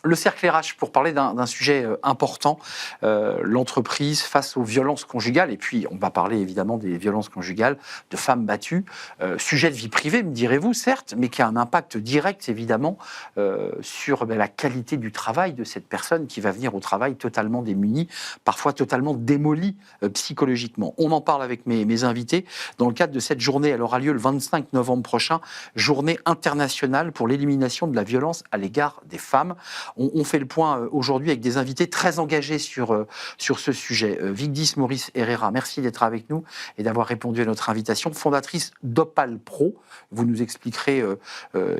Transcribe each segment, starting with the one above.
le cercle RH pour parler d'un sujet important, l'entreprise face aux violences conjugales. Et puis, on va parler évidemment des violences conjugales, de femmes battues. Sujet de vie privée, me direz-vous, certes, mais qui a un impact direct, évidemment, sur la qualité du travail de cette personne qui va venir au travail totalement démunie, parfois totalement démolie psychologiquement. On en parle avec mes invités dans le cadre de cette journée. Elle aura lieu le 25 novembre prochain, journée internationale pour l'élimination de la violence à l'égard des femmes. On fait le point aujourd'hui avec des invités très engagés sur ce sujet. Vigdis Maurice Herrera, merci d'être avec nous et d'avoir répondu à notre invitation. Fondatrice d'Opal Pro, vous nous expliquerez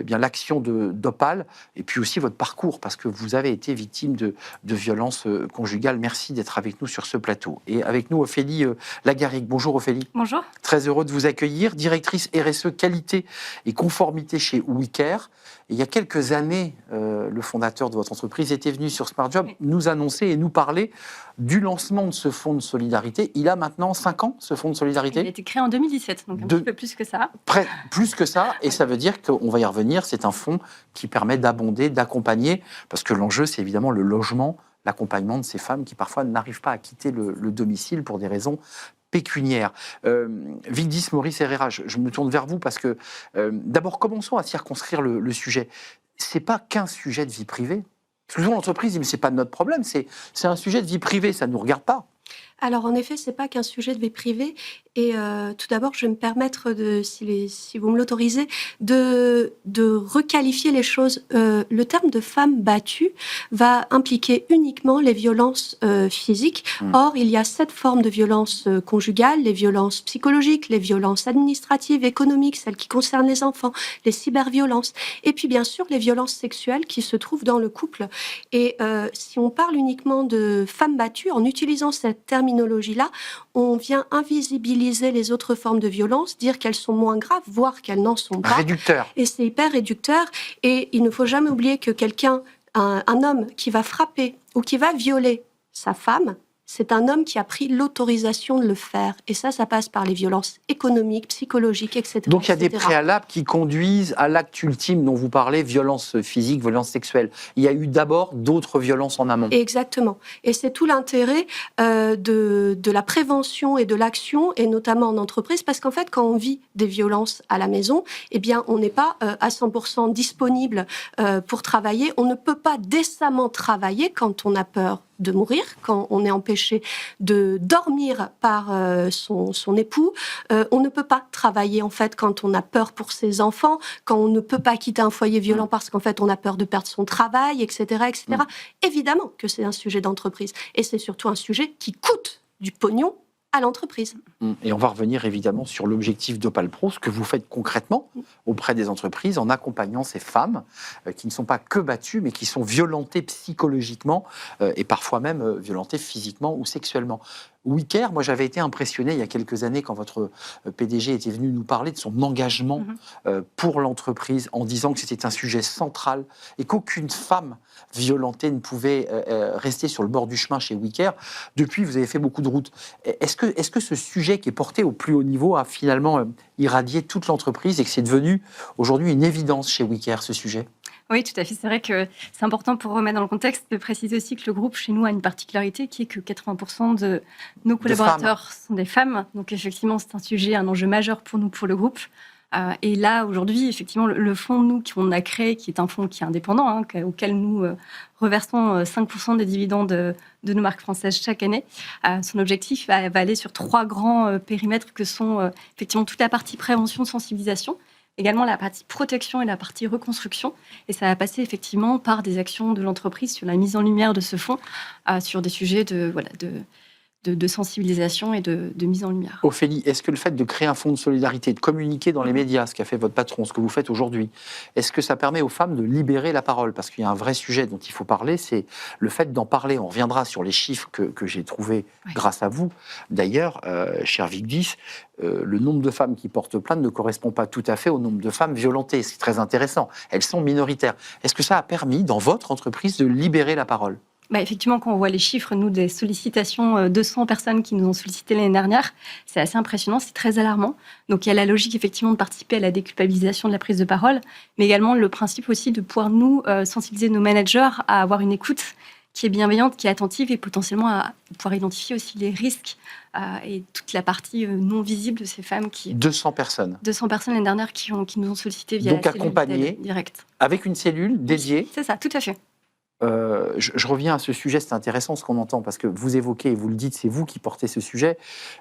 bien l'action d'Opal et puis aussi votre parcours parce que vous avez été victime de violences conjugales. Merci d'être avec nous sur ce plateau. Et avec nous Ophélie Lagarrigue. Bonjour Ophélie. Bonjour. Très heureux de vous accueillir. Directrice RSE qualité et conformité chez WeCare. Et il y a quelques années, le fondateur de votre entreprise était venu sur Smart Job nous annoncer et nous parler du lancement de ce fonds de solidarité. Il a maintenant 5 ans, ce fonds de solidarité. Il a été créé en 2017, donc un petit peu plus que ça. Plus que ça, et ça veut dire qu'on va y revenir, c'est un fonds qui permet d'abonder, d'accompagner, parce que l'enjeu, c'est évidemment le logement, l'accompagnement de ces femmes qui parfois n'arrivent pas à quitter le domicile pour des raisons pécuniaire. Vigdis Maurice Herrera, je me tourne vers vous parce que, d'abord, commençons à circonscrire le sujet. C'est pas qu'un sujet de vie privée. Souvent, l'entreprise dit, mais c'est pas de notre problème, c'est un sujet de vie privée, ça ne nous regarde pas. Alors, en effet, ce n'est pas qu'un sujet de vie privée. Et tout d'abord, je vais me permettre, si vous me l'autorisez, de requalifier les choses. Le terme de femme battue va impliquer uniquement les violences physiques. Or, il y a 7 formes de violences conjugales, les violences psychologiques, les violences administratives, économiques, celles qui concernent les enfants, les cyberviolences, et puis bien sûr les violences sexuelles qui se trouvent dans le couple. Et si on parle uniquement de femme battue, en utilisant cette terminologie-là, on vient invisibiliser les autres formes de violence, dire qu'elles sont moins graves, voire qu'elles n'en sont pas. Réducteur. Et c'est hyper réducteur. Et il ne faut jamais oublier que un homme qui va frapper ou qui va violer sa femme, c'est un homme qui a pris l'autorisation de le faire. Et ça passe par les violences économiques, psychologiques, etc. Donc il y a des préalables qui conduisent à l'acte ultime dont vous parlez, violence physique, violence sexuelle. Il y a eu d'abord d'autres violences en amont. Exactement. Et c'est tout l'intérêt de la prévention et de l'action, et notamment en entreprise, parce qu'en fait, quand on vit des violences à la maison, eh bien, on n'est pas à 100% disponible pour travailler. On ne peut pas décemment travailler quand on a peur de mourir, quand on est empêché de dormir par son époux. On ne peut pas travailler, en fait, quand on a peur pour ses enfants, quand on ne peut pas quitter un foyer violent parce qu'en fait, on a peur de perdre son travail, etc., etc. Évidemment que c'est un sujet d'entreprise. Et c'est surtout un sujet qui coûte du pognon à l'entreprise. Et on va revenir évidemment sur l'objectif d'Opal Pro, ce que vous faites concrètement auprès des entreprises en accompagnant ces femmes qui ne sont pas que battues, mais qui sont violentées psychologiquement et parfois même violentées physiquement ou sexuellement. WeCare, moi j'avais été impressionné il y a quelques années quand votre PDG était venu nous parler de son engagement pour l'entreprise en disant que c'était un sujet central et qu'aucune femme violentée ne pouvait rester sur le bord du chemin chez WeCare. Depuis, vous avez fait beaucoup de routes. Est-ce que ce sujet qui est porté au plus haut niveau a finalement irradié toute l'entreprise et que c'est devenu aujourd'hui une évidence chez WeCare, ce sujet ? Oui, tout à fait. C'est vrai que c'est important pour remettre dans le contexte de préciser aussi que le groupe chez nous a une particularité qui est que 80% de nos collaborateurs sont des femmes. Donc effectivement, c'est un sujet, un enjeu majeur pour nous, pour le groupe. Et là, aujourd'hui, effectivement, le fonds qu'on a créé, qui est un fonds qui est indépendant, auquel nous reversons 5% des dividendes de nos marques françaises chaque année, son objectif va aller sur 3 grands périmètres que sont effectivement toute la partie prévention, sensibilisation, également la partie protection et la partie reconstruction. Et ça va passer effectivement par des actions de l'entreprise sur la mise en lumière de ce fonds, sur des sujets de sensibilisation et de mise en lumière. Ophélie, est-ce que le fait de créer un fonds de solidarité, de communiquer dans les médias, ce qu'a fait votre patron, ce que vous faites aujourd'hui, est-ce que ça permet aux femmes de libérer la parole ? Parce qu'il y a un vrai sujet dont il faut parler, c'est le fait d'en parler. On reviendra sur les chiffres que j'ai trouvés grâce à vous. D'ailleurs, cher Vigdis, le nombre de femmes qui portent plainte ne correspond pas tout à fait au nombre de femmes violentées. C'est très intéressant. Elles sont minoritaires. Est-ce que ça a permis, dans votre entreprise, de libérer la parole ? Effectivement, quand on voit les chiffres, nous, des sollicitations, 200 personnes qui nous ont sollicité l'année dernière, c'est assez impressionnant, c'est très alarmant. Donc, il y a la logique, effectivement, de participer à la déculpabilisation de la prise de parole, mais également le principe aussi de pouvoir, nous, sensibiliser nos managers à avoir une écoute qui est bienveillante, qui est attentive et potentiellement à pouvoir identifier aussi les risques et toute la partie non visible de ces femmes 200 personnes. 200 personnes l'année dernière qui nous ont sollicité via donc la cellule accompagnées directe. Avec une cellule dédiée. C'est ça, tout à fait. Je reviens à ce sujet, c'est intéressant ce qu'on entend, parce que vous évoquez, et vous le dites, c'est vous qui portez ce sujet,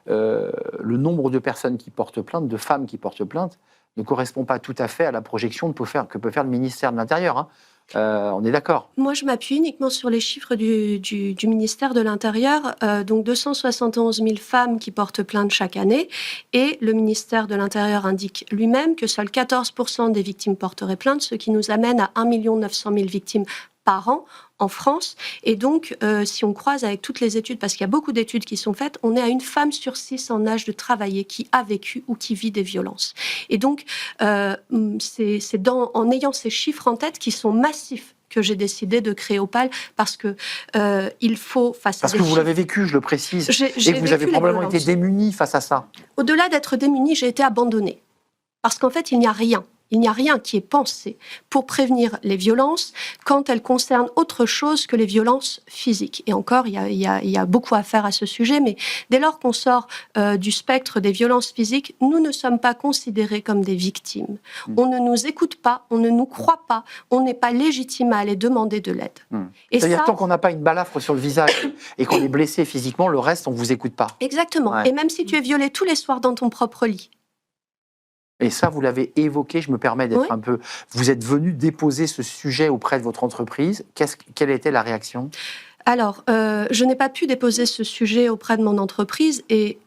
le nombre de personnes qui portent plainte, de femmes qui portent plainte, ne correspond pas tout à fait à la projection que peut faire le ministère de l'Intérieur. Hein. On est d'accord? Moi, je m'appuie uniquement sur les chiffres du ministère de l'Intérieur. Donc, 271 000 femmes qui portent plainte chaque année. Et le ministère de l'Intérieur indique lui-même que seuls 14% des victimes porteraient plainte, ce qui nous amène à 1 900 000 victimes par an en France. Et donc, si on croise avec toutes les études, parce qu'il y a beaucoup d'études qui sont faites, on est à une femme sur 6 en âge de travailler qui a vécu ou qui vit des violences. Et donc, c'est en ayant ces chiffres en tête qui sont massifs que j'ai décidé de créer Opale, parce que il faut, face à Parce que vous l'avez vécu, je le précise, et que vous avez probablement été démunis face à ça. Au-delà d'être démunie, j'ai été abandonnée. Parce qu'en fait, il n'y a rien. Il n'y a rien qui est pensé pour prévenir les violences quand elles concernent autre chose que les violences physiques. Et encore, il y a beaucoup à faire à ce sujet, mais dès lors qu'on sort du spectre des violences physiques, nous ne sommes pas considérés comme des victimes. On ne nous écoute pas, on ne nous croit pas, on n'est pas légitime à aller demander de l'aide. C'est-à-dire tant qu'on n'a pas une balafre sur le visage et qu'on est blessé physiquement, le reste, on ne vous écoute pas. Exactement. Ouais. Et même si tu es violé tous les soirs dans ton propre lit, et ça, vous l'avez évoqué, je me permets d'être un peu... Vous êtes venu déposer ce sujet auprès de votre entreprise. Quelle était la réaction? Alors, je n'ai pas pu déposer ce sujet auprès de mon entreprise et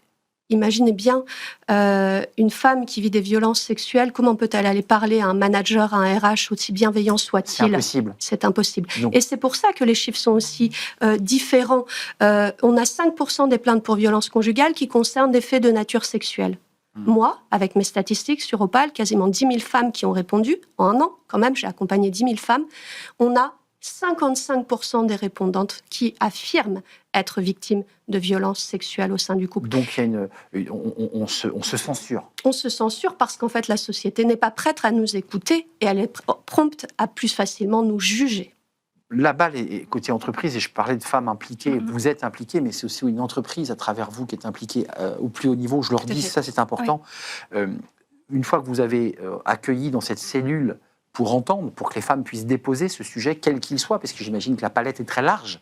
imaginez bien une femme qui vit des violences sexuelles, comment peut-elle aller parler à un manager, à un RH, aussi bienveillant soit-il? C'est impossible. C'est impossible. Donc. Et c'est pour ça que les chiffres sont aussi différents. On a 5% des plaintes pour violences conjugales qui concernent des faits de nature sexuelle. Moi, avec mes statistiques sur Opale, quasiment 10 000 femmes qui ont répondu en un an. Quand même, j'ai accompagné 10 000 femmes. On a 55% des répondantes qui affirment être victimes de violences sexuelles au sein du couple. Donc, on se censure. On se censure parce qu'en fait, la société n'est pas prête à nous écouter et elle est prompte à plus facilement nous juger. La balle est côté entreprise, et je parlais de femmes impliquées, vous êtes impliquées, mais c'est aussi une entreprise à travers vous qui est impliquée au plus haut niveau. Je leur dis, ça c'est important. Oui. Une fois que vous avez accueilli dans cette cellule pour entendre, pour que les femmes puissent déposer ce sujet, quel qu'il soit, parce que j'imagine que la palette est très large.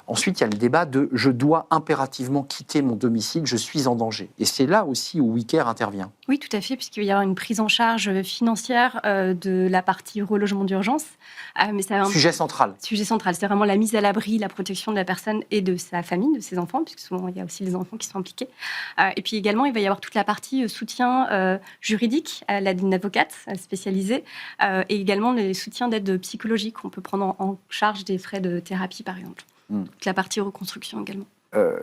Ensuite, il y a le débat de « je dois impérativement quitter mon domicile, je suis en danger ». Et c'est là aussi où WeCare intervient. Oui, tout à fait, puisqu'il va y avoir une prise en charge financière de la partie relogement d'urgence. Mais c'est un sujet central. Sujet central, c'est vraiment la mise à l'abri, la protection de la personne et de sa famille, de ses enfants, puisque souvent il y a aussi les enfants qui sont impliqués. Et puis également, il va y avoir toute la partie soutien juridique à l'aide d'une avocate spécialisée, et également les soutiens d'aide psychologique. On peut prendre en charge des frais de thérapie, par exemple. Toute la partie reconstruction également.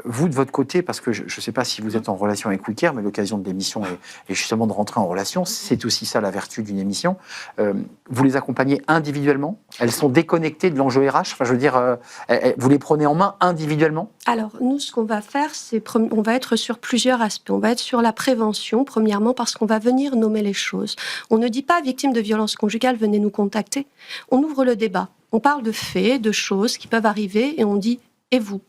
Vous, de votre côté, parce que je ne sais pas si vous êtes en relation avec WeCare, mais l'occasion de l'émission est justement de rentrer en relation. C'est aussi ça la vertu d'une émission. Vous les accompagnez individuellement? Elles sont déconnectées de l'enjeu RH? Enfin, je veux dire, vous les prenez en main individuellement? Alors, nous, ce qu'on va faire, c'est on va être sur plusieurs aspects. On va être sur la prévention, premièrement, parce qu'on va venir nommer les choses. On ne dit pas victime de violences conjugales, venez nous contacter. On ouvre le débat. On parle de faits, de choses qui peuvent arriver, et on dit, et vous?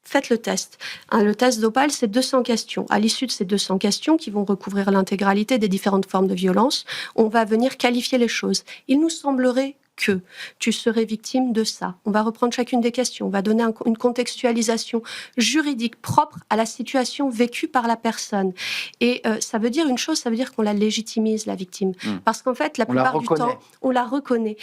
Faites le test. Le test d'Opale, c'est 200 questions. À l'issue de ces 200 questions, qui vont recouvrir l'intégralité des différentes formes de violence, on va venir qualifier les choses. Il nous semblerait que tu serais victime de ça. On va reprendre chacune des questions. On va donner une contextualisation juridique propre à la situation vécue par la personne. Et ça veut dire une chose, ça veut dire qu'on la légitimise, la victime. Parce qu'en fait, la plupart du temps, on la reconnaît.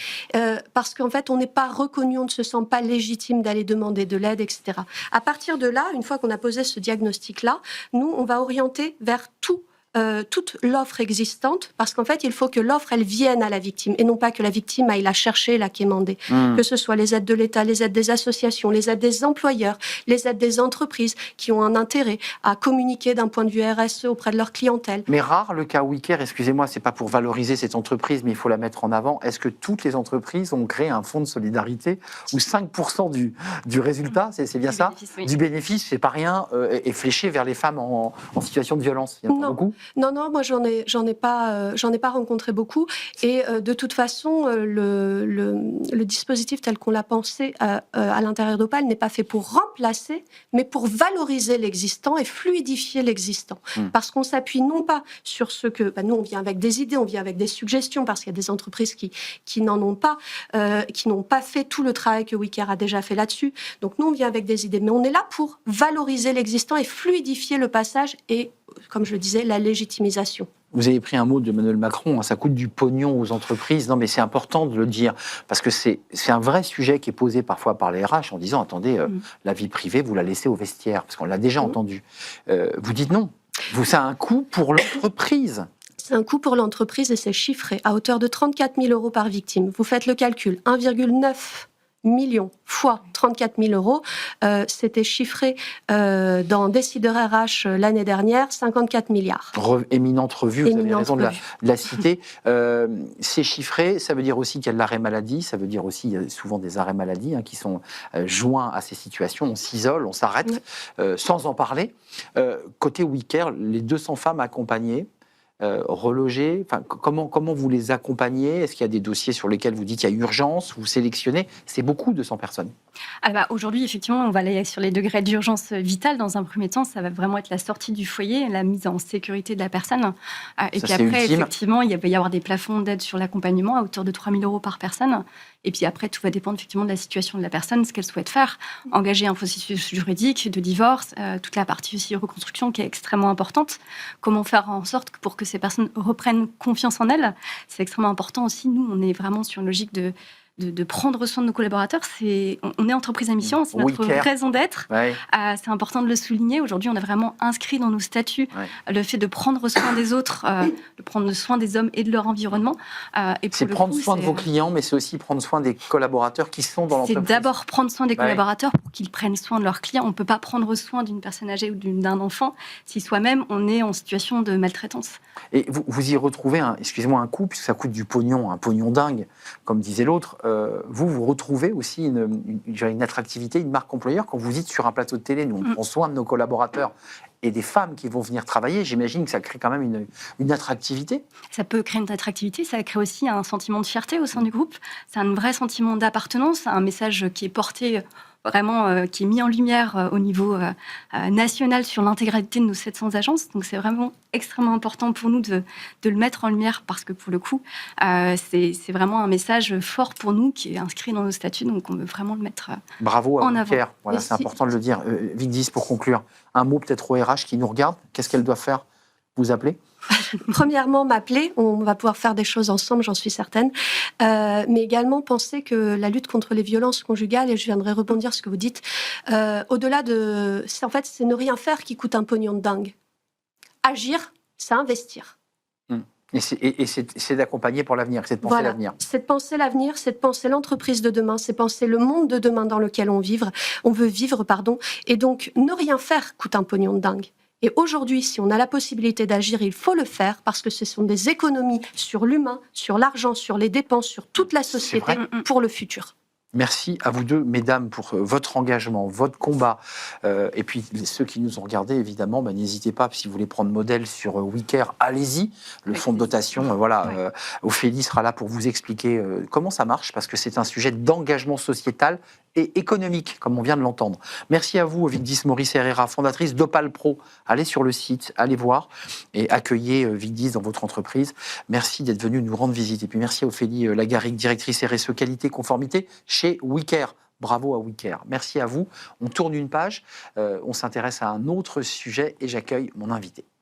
Parce qu'en fait, on n'est pas reconnu, on ne se sent pas légitime d'aller demander de l'aide, etc. À partir de là, une fois qu'on a posé ce diagnostic-là, nous, on va orienter vers tout toute l'offre existante, parce qu'en fait, il faut que l'offre, elle vienne à la victime, et non pas que la victime aille la chercher, la quémander. Que ce soit les aides de l'État, les aides des associations, les aides des employeurs, les aides des entreprises qui ont un intérêt à communiquer d'un point de vue RSE auprès de leur clientèle. Mais rare le cas WeCare, excusez-moi, c'est pas pour valoriser cette entreprise, mais il faut la mettre en avant. Est-ce que toutes les entreprises ont créé un fonds de solidarité où 5% du résultat, c'est bien ça, oui. du bénéfice, c'est pas rien, est fléché vers les femmes en situation de violence? Il y en a pas beaucoup? Non, moi j'en ai pas rencontré beaucoup. Et de toute façon, le dispositif tel qu'on l'a pensé à l'intérieur d'Opale n'est pas fait pour remplacer, mais pour valoriser l'existant et fluidifier l'existant. Parce qu'on s'appuie non pas sur ce que nous on vient avec des idées, on vient avec des suggestions, parce qu'il y a des entreprises qui n'en ont pas, qui n'ont pas fait tout le travail que WeCare a déjà fait là-dessus. Donc nous on vient avec des idées, mais on est là pour valoriser l'existant et fluidifier le passage et, comme je le disais, la légitimisation. Vous avez pris un mot d'Emmanuel Macron, ça coûte du pognon aux entreprises. Non, mais c'est important de le dire, parce que c'est un vrai sujet qui est posé parfois par les RH en disant, attendez, la vie privée, vous la laissez au vestiaire, parce qu'on l'a déjà entendu. Vous dites non, ça a un coût pour l'entreprise. C'est un coût pour l'entreprise et c'est chiffré à hauteur de 34 000 € par victime. Vous faites le calcul, 1,9 million fois 34 000 €, c'était chiffré dans Décideur RH l'année dernière, 54 milliards. Éminente revue, vous avez raison de la citer. C'est chiffré, ça veut dire aussi qu'il y a de l'arrêt maladie, ça veut dire aussi qu'il y a souvent des arrêts maladie qui sont joints à ces situations. On s'isole, on s'arrête, sans en parler. Côté WeCare, les 200 femmes accompagnées, relogées, comment vous les accompagnez? Est-ce qu'il y a des dossiers sur lesquels vous dites qu'il y a urgence, vous sélectionnez? C'est beaucoup, 200 personnes. Aujourd'hui, effectivement, on va aller sur les degrés d'urgence vitale. Dans un premier temps, ça va vraiment être la sortie du foyer, la mise en sécurité de la personne. Et puis après, effectivement, il va y avoir des plafonds d'aide sur l'accompagnement à hauteur de 3 000 € par personne. Et puis après, tout va dépendre effectivement de la situation de la personne, ce qu'elle souhaite faire. Engager un processus juridique de divorce, toute la partie aussi reconstruction qui est extrêmement importante. Comment faire en sorte pour que ces personnes reprennent confiance en elles? C'est extrêmement important aussi. Nous, on est vraiment sur une logique de prendre soin de nos collaborateurs. On est entreprise à mission, c'est notre raison d'être. C'est important de le souligner. Aujourd'hui, on a vraiment inscrit dans nos statuts le fait de prendre soin des autres, de prendre soin des hommes et de leur environnement. C'est prendre soin de vos clients, mais c'est aussi prendre soin des collaborateurs qui sont dans l'entreprise. C'est d'abord prendre soin des collaborateurs pour qu'ils prennent soin de leurs clients. On ne peut pas prendre soin d'une personne âgée ou d'un enfant si soi-même on est en situation de maltraitance. Et vous y retrouvez, excusez-moi, un coût, puisque ça coûte du pognon, un pognon dingue, comme disait l'autre. Vous retrouvez aussi une attractivité, une marque employeur quand vous dites sur un plateau de télé, nous on prend soin de nos collaborateurs et des femmes qui vont venir travailler. J'imagine que ça crée quand même une attractivité. Ça peut créer une attractivité, ça crée aussi un sentiment de fierté au sein du groupe. C'est un vrai sentiment d'appartenance, un message qui est porté vraiment, qui est mis en lumière au niveau national sur l'intégralité de nos 700 agences. Donc c'est vraiment extrêmement important pour nous de le mettre en lumière parce que pour le coup, c'est vraiment un message fort pour nous qui est inscrit dans nos statuts. Donc on veut vraiment le mettre Bravo à en avant. WeCare. Voilà, c'est important de le dire. Vigdis, pour conclure, un mot peut-être au RH qui nous regarde. Qu'est-ce qu'elle doit faire? Vous appeler? Premièrement, m'appeler. On va pouvoir faire des choses ensemble, j'en suis certaine. Mais également penser que la lutte contre les violences conjugales, et je viendrai rebondir sur ce que vous dites, au-delà de... c'est ne rien faire qui coûte un pognon de dingue. Agir, c'est investir. Et c'est d'accompagner pour l'avenir, c'est de penser l'avenir. C'est de penser l'avenir, c'est de penser l'entreprise de demain, c'est penser le monde de demain dans lequel on veut vivre. Et donc, ne rien faire coûte un pognon de dingue. Et aujourd'hui, si on a la possibilité d'agir, il faut le faire parce que ce sont des économies sur l'humain, sur l'argent, sur les dépenses, sur toute la société pour le futur. Merci à vous deux, mesdames, pour votre engagement, votre combat. Et puis, ceux qui nous ont regardés, évidemment, n'hésitez pas, si vous voulez prendre modèle sur WeCare, allez-y. Le fonds de dotation, Ophélie sera là pour vous expliquer comment ça marche, parce que c'est un sujet d'engagement sociétal et économique, comme on vient de l'entendre. Merci à vous, Vigdis Maurice Herrera, fondatrice d'Opale Pro. Allez sur le site, allez voir et accueillez Vigdis dans votre entreprise. Merci d'être venu nous rendre visite. Et puis merci à Ophélie Lagaric, directrice RSE Qualité Conformité chez WeCare. Bravo à WeCare. Merci à vous. On tourne une page, on s'intéresse à un autre sujet et j'accueille mon invité.